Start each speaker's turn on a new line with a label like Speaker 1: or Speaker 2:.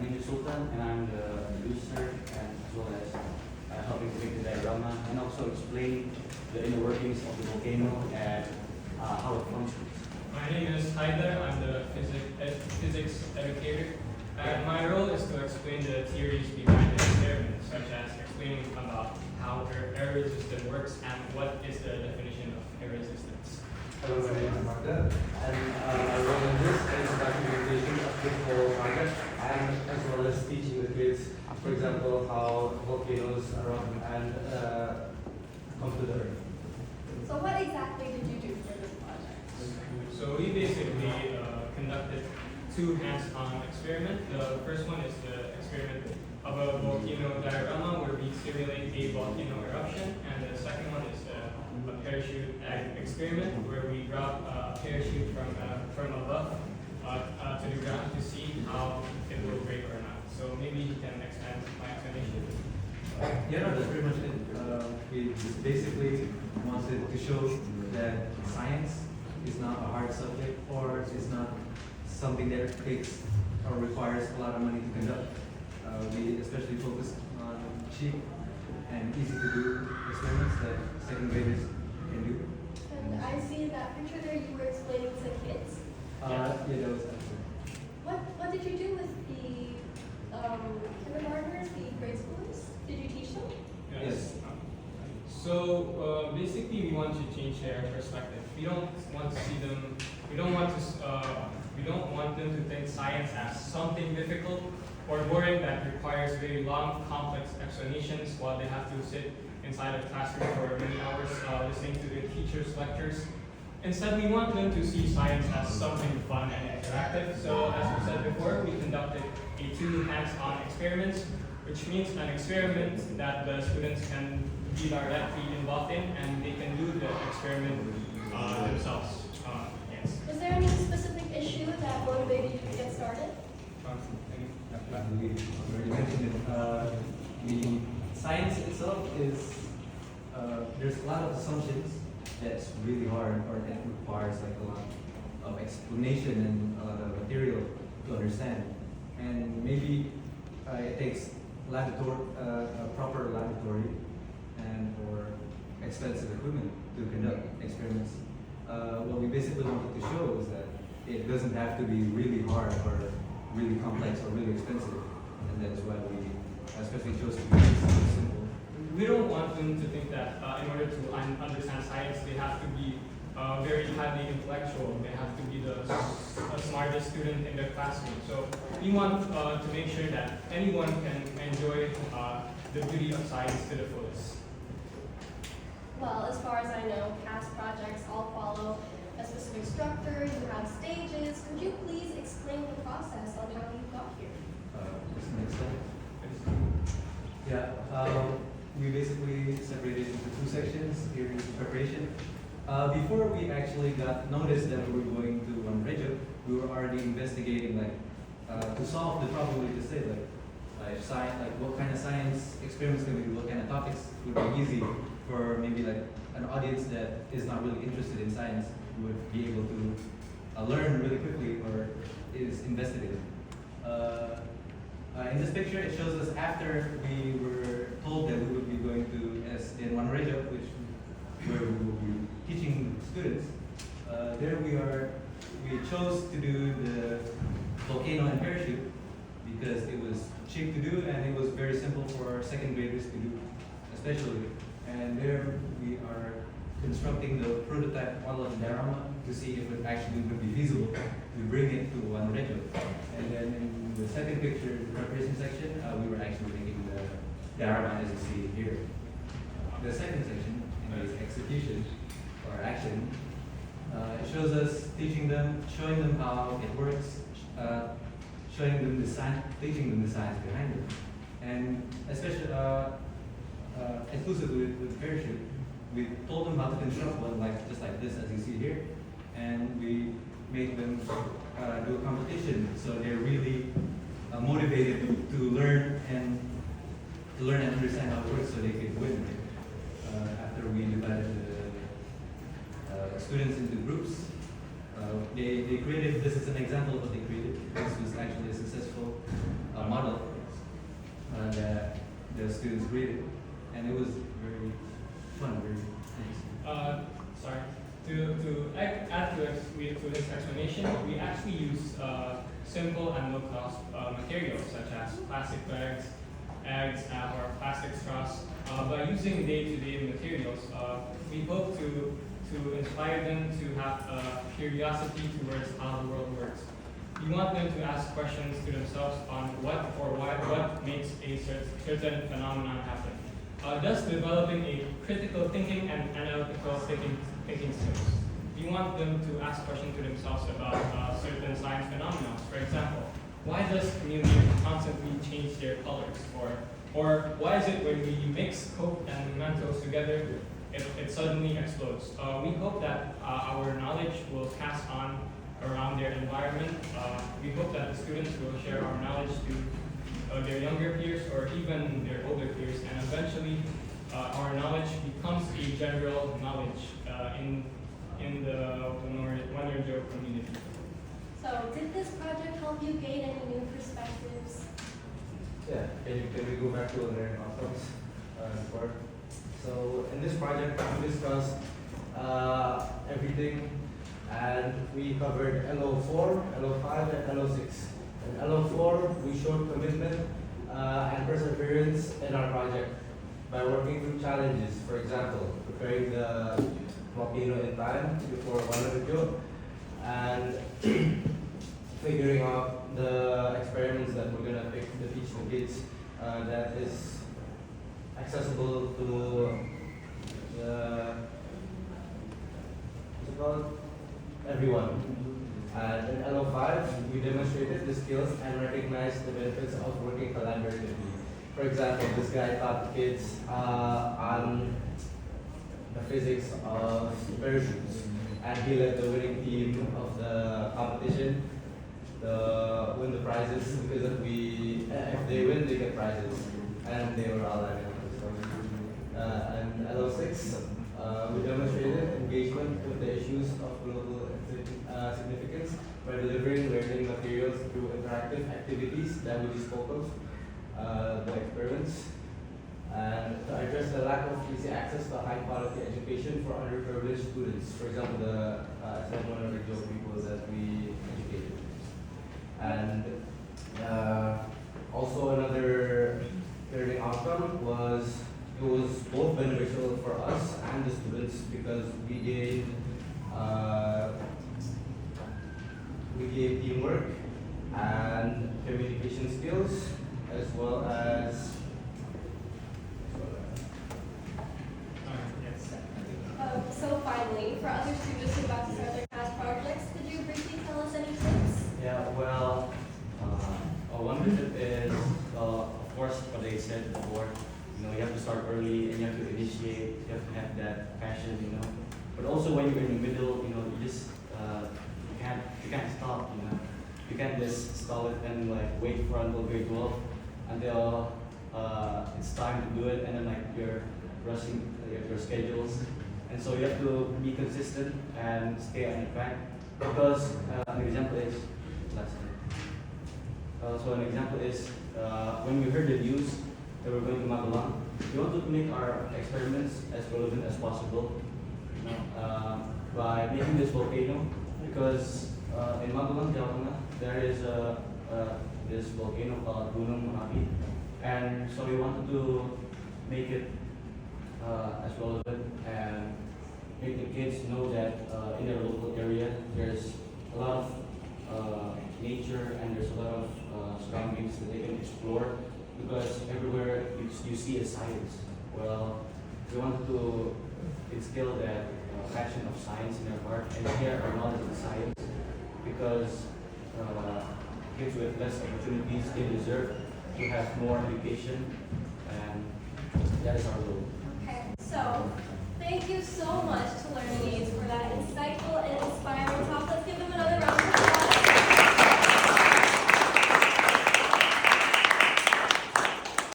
Speaker 1: name is Sultan, and I'm the producer and as well as helping to make the diorama and also explain the inner workings of the volcano and how it functions.
Speaker 2: My name is Haider. I'm the physics educator. And my role is to explain the theories behind the experiment, such as explaining about how air resistance works and what is the definition of air resistance.
Speaker 3: Hello, my name is Magda, and my role in this is documentation of physical projects and as well as teaching the kids, for example, how volcanoes erupt and come to the earth.
Speaker 4: So what exactly did you do for this project?
Speaker 2: So we basically conducted two hands-on experiments. The first one is the experiment of a volcano diorama where we simulate a volcano eruption, and the second one is a parachute experiment where we drop a parachute from above to the ground to see how it will break or not. So maybe you can expand my explanation.
Speaker 5: Yeah, no, that's pretty much it. We just basically wanted to show that science is not a hard subject or is not something that takes or requires a lot of money to conduct. We especially focused on cheap and easy to do experiments that second graders can do.
Speaker 4: And I see in that picture there you were explaining to kids.
Speaker 5: Yeah, that was excellent.
Speaker 4: What did you do with the kindergartners, the grade schoolers? Did you teach them?
Speaker 5: Yes.
Speaker 2: So basically, we want to change their perspective. We don't want to see them. We don't want them to think science as something difficult or boring that requires very long, complex explanations while they have to sit inside a classroom for many hours listening to the teacher's lectures. Instead, we want them to see science as something fun and interactive. So, as we said before, we conducted two hands-on experiments, which means an experiment that the students can be directly involved in and they can do the experiment themselves. Yes.
Speaker 4: Was there any specific issue that motivated you to get started?
Speaker 5: We already mentioned it. The science itself is, there's a lot of assumptions that's really hard or that requires like a lot of explanation and a lot of material to understand. And maybe it takes a proper laboratory and or expensive equipment to conduct experiments. What we basically wanted to show is that it doesn't have to be really hard or really complex or really expensive, and that's why we especially chose to be simple.
Speaker 2: We don't want them to think that in order to understand science, they have to be very highly intellectual. They have to be the smartest student in the classroom. So we want to make sure that anyone can enjoy the beauty of science to the fullest.
Speaker 4: Well, as far as I know, CAS projects all follow a specific structure. You have stages. Could you please explain the process on how you got here?
Speaker 5: What's the next slide? Yeah, we basically separated into two sections. Here is preparation. Before we actually got notice that we were going to Reggio, we were already investigating to solve the problem. We just say if science, what kind of science experiments can we do, what kind of topics would be easy for maybe an audience that is not really interested in science would be able to learn really quickly or is invested in it. In this picture, it shows us after we were told that we would be going to in Reggio, where we will be teaching students. There we chose to do the volcano and parachute because it was cheap to do and it was very simple for second graders to do, especially. And there we are constructing the prototype model of the diorama to see if it actually would be feasible to bring it to Reggio. And then in the second picture, the preparation section, we were actually making the diorama as you see here. The second section is execution or action. It shows us teaching them, showing them how it works, showing them the science, teaching them the science behind it, and especially exclusively with parachute. We told them how to construct one just like this as you see here, and we made them do a competition so they're really motivated to learn and understand how it works so they could win. After we divided the students into groups, they created, this is an example of what they created. This was actually a successful model students read it, and it was very fun, very interesting.
Speaker 2: Sorry. To add to his explanation, we actually use simple and low-cost materials such as plastic bags, eggs, or plastic straws. By using day-to-day materials, we hope to inspire them to have a curiosity towards how the world works. We want them to ask questions to themselves on what makes a certain phenomenon happen. Thus developing a critical thinking and analytical thinking skills. We want them to ask questions to themselves about certain science phenomena. For example, why does chameleons constantly change their colors? Or why is it when we mix Coke and Mentos together, it suddenly explodes? We hope that our knowledge will pass on around their environment. We hope that the students will share our knowledge to their younger peers or even their older peers, and eventually our knowledge becomes a general knowledge in the Wannerjo community.
Speaker 4: So, did this project help you gain any new perspectives?
Speaker 3: Yeah, can we go back to learning outcomes before? So in this project, we discussed everything, and we covered LO4, LO5, and LO6. In LO4, we showed commitment and perseverance in our project by working through challenges. For example, preparing the volcano in time before Wannerjo, and figuring out the experiments that we're gonna pick to teach the kids that is accessible to the what's it called? Everyone. And in LO5, we demonstrated the skills and recognized the benefits of working collaboratively. For example, this guy taught the kids on the physics of parachutes, and he led the winning team of the competition. Win the prizes because if they win, they get prizes, and they were all like and LO6, we demonstrated engagement with the issues of global significance by delivering learning materials through interactive activities that we just spoke of, the experiments, and to address the lack of easy access to high quality education for underprivileged students. For example, the one of the people that we educated. And also another learning outcome was it was both beneficial for us and the students because we gave teamwork and communication skills as well as
Speaker 2: Yes.
Speaker 4: So finally, for other students who got to start their CAS projects, could you briefly tell us any tips?
Speaker 1: Yeah, well, one benefit is, of course, what they said before. You know, you have to start early and you have to initiate. You have to have that passion. You know, but also when you're in the middle, you know, you just you can't stop. You know, you can't just stall it and like wait for until grade 12 until it's time to do it, and then like you're rushing your schedules, and so you have to be consistent and stay on track. Because an example is so an example is when we heard the news that we're going to Magelang, we wanted to make our experiments as relevant as possible, you know, by making this volcano, because in Magelang, Jawa Tengah, there is this volcano called Gunung Merapi, and so we wanted to make it as relevant and make the kids know that in their local area there's a lot of nature and there's a lot of surroundings that they can explore, because everywhere you see is science. Well, we wanted to instill that passion of science in their heart and share our knowledge of science, because kids with less opportunities, they deserve to have more education, and that is our goal.